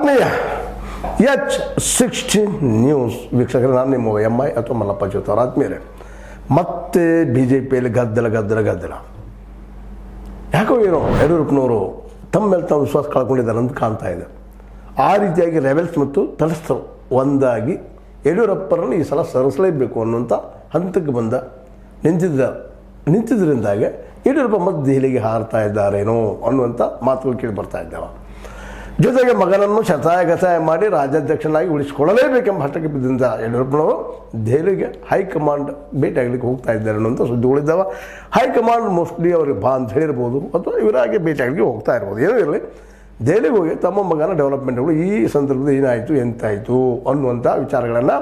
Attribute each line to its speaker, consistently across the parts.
Speaker 1: ಆತ್ಮೀಯ H16 news ವೀಕ್ಷಕರು, ನಾನು ನಿಮ್ಮ MI ಅಥವಾ ಮಲ್ಲಪ್ಪ ಜ್ಯೋತವರ ಆತ್ಮೀಯರೇ. ಮತ್ತೆ BJPಯಲ್ಲಿ ಗದ್ದಲ ಯಾಕೋ ಏನೋ ಯಡಿಯೂರಪ್ಪನವರು ತಮ್ಮ ಮೇಲೆ ತಾವು ವಿಶ್ವಾಸ ಕಳ್ಕೊಂಡಿದ್ದಾರೆ ಅಂತ ಕಾಣ್ತಾ ಇದೆ. ಆ ರೀತಿಯಾಗಿ ರೆಬೆಲ್ಸ್ ಮತ್ತು ತಟಸ್ಥರು ಒಂದಾಗಿ ಯಡಿಯೂರಪ್ಪರನ್ನು ಈ ಸಲ ಸರಿಸಲೇಬೇಕು ಅನ್ನುವಂಥ ಹಂತಕ್ಕೆ ನಿಂತಿದ್ದರಿಂದಾಗೆ ಯಡಿಯೂರಪ್ಪ ಮತ್ತೆ ದೆಹಲಿಗೆ ಹಾರ್ತಾ ಇದ್ದಾರೇನೋ ಅನ್ನುವಂಥ ಮಾತುಗಳು ಕೇಳಿ ಬರ್ತಾ ಇದ್ದಾವೆ. ಜೊತೆಗೆ ಮಗನನ್ನು ಶತಾಯಗತಾಯ ಮಾಡಿ ರಾಜ್ಯಾಧ್ಯಕ್ಷನಾಗಿ ಉಳಿಸಿಕೊಳ್ಳಲೇಬೇಕೆಂಬ ಹಠಕ್ಕೆ ಬಿದ್ದಂಥ ಯಡಿಯೂರಪ್ಪನವರು ದೆಹಲಿಗೆ ಹೈಕಮಾಂಡ್ ಭೇಟಿಯಾಗಲಿಕ್ಕೆ ಹೋಗ್ತಾ ಇದ್ದಾರೆ ಅನ್ನುವಂಥ ಸುದ್ದಿಗಳಿದ್ದಾವೆ. ಹೈಕಮಾಂಡ್ ಮೋಸ್ಟ್ಲಿ ಅವ್ರಿಗೆ ಬಾ ಅಂತ ಹೇಳಿರ್ಬೋದು ಅಥವಾ ಇವರಾಗೆ ಭೇಟಿಯಾಗಲಿಕ್ಕೆ ಹೋಗ್ತಾ ಇರ್ಬೋದು. ಏನೂ ಇರಲಿ, ದೆಹಲಿಗೆ ಹೋಗಿ ತಮ್ಮ ಮಗನ ಡೆವಲಪ್ಮೆಂಟ್ಗಳು ಈ ಸಂದರ್ಭದಲ್ಲಿ ಏನಾಯಿತು ಎಂತಾಯಿತು ಅನ್ನುವಂಥ ವಿಚಾರಗಳನ್ನು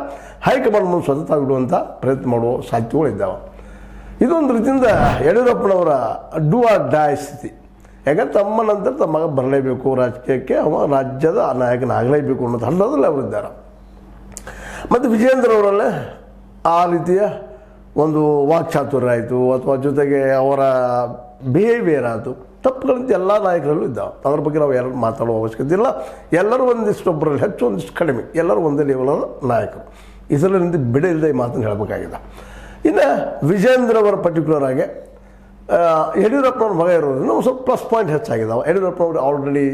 Speaker 1: ಹೈಕಮಾಂಡ್ ಮುಂದೆ ಸ್ವತಃ ಬಿಡುವಂಥ ಪ್ರಯತ್ನ ಮಾಡುವ ಸಾಧ್ಯತೆಗಳಿದ್ದಾವೆ. ಇದೊಂದು ರೀತಿಯಿಂದ ಯಡಿಯೂರಪ್ಪನವರ ಡೂ ಆರ್ ಡೈ ಸ್ಥಿತಿ. ಯಾಕಂದ್ರೆ ತಮ್ಮ ನಂತರ ತಮ್ಮ ಮಗ ಬರಲೇಬೇಕು ರಾಜಕೀಯಕ್ಕೆ, ಅವ ರಾಜ್ಯದ ನಾಯಕನಾಗಲೇಬೇಕು ಅನ್ನೋದು ಹಳ್ಳದಲ್ಲಿ ಅವರಿದ್ದಾರೆ. ಮತ್ತು ವಿಜೇಂದ್ರ ಅವರಲ್ಲೇ ಆ ರೀತಿಯ ಒಂದು ವಾಕ್ಚಾತುರ್ಯ ಆಯಿತು ಅಥವಾ ಜೊತೆಗೆ ಅವರ ಬಿಹೇವಿಯರ್ ಆಯಿತು, ತಪ್ಪುಗಳಂತ ಎಲ್ಲ ನಾಯಕರಲ್ಲೂ ಇದ್ದಾವೆ. ಅದ್ರ ಬಗ್ಗೆ ನಾವು ಯಾರು ಮಾತಾಡುವ ಅವಶ್ಯಕತೆ ಇಲ್ಲ. ಎಲ್ಲರೂ ಒಂದಿಷ್ಟೊಬ್ಬರಲ್ಲಿ ಹೆಚ್ಚು ಒಂದಿಷ್ಟು ಕಡಿಮೆ, ಎಲ್ಲರೂ ಒಂದೇ ಲೆವೆಲದ ನಾಯಕರು. ಇದರಲ್ಲಿ ಬಿಡ ಇಲ್ಲದೆ ಈ ಮಾತನ್ನು ಹೇಳಬೇಕಾಗಿದೆ. ಇನ್ನು ವಿಜೇಂದ್ರ ಅವರ ಪರ್ಟಿಕ್ಯುಲರ್ ಆಗಿ ಯಡಿಯೂರಪ್ಪನವ್ರ ಮಗ ಇರೋದ್ರಿಂದ ಒಂದು ಸ್ವಲ್ಪ ಪ್ಲಸ್ ಪಾಯಿಂಟ್ ಹೆಚ್ಚಾಗಿದ್ದಾವೆ. ಯಡಿಯೂರಪ್ಪನವರು ಆಲ್ರೆಡಿ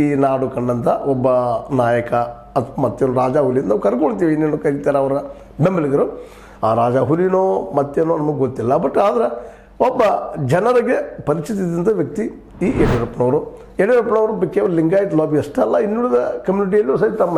Speaker 1: ಈ ನಾಡು ಕಂಡಂಥ ಒಬ್ಬ ನಾಯಕ ಮತ್ತು ರಾಜ ಹುಲಿ ನಾವು ಕರ್ಕೊಳ್ತೀವಿ, ಇನ್ನೇನು ಕರೀತಾರೆ ಅವರ ಬೆಂಬಲಿಗರು. ಆ ರಾಜ ಹುಲಿನೋ ಮತ್ತೇನೋ ನಮಗೆ ಗೊತ್ತಿಲ್ಲ. ಬಟ್ ಆದರೆ ಒಬ್ಬ ಜನರಿಗೆ ಪರಿಚಿತವಾದಂಥ ವ್ಯಕ್ತಿ ಈ ಯಡಿಯೂರಪ್ಪನವರು. ಯಡಿಯೂರಪ್ಪನವರು ಕೇವಲ ಲಿಂಗಾಯತ್ ಲಾಬಿ ಅಷ್ಟೇ ಅಲ್ಲ, ಇನ್ನುಳಿದ ಕಮ್ಯುನಿಟಿಯಲ್ಲೂ ಸಹಿತ ತಮ್ಮ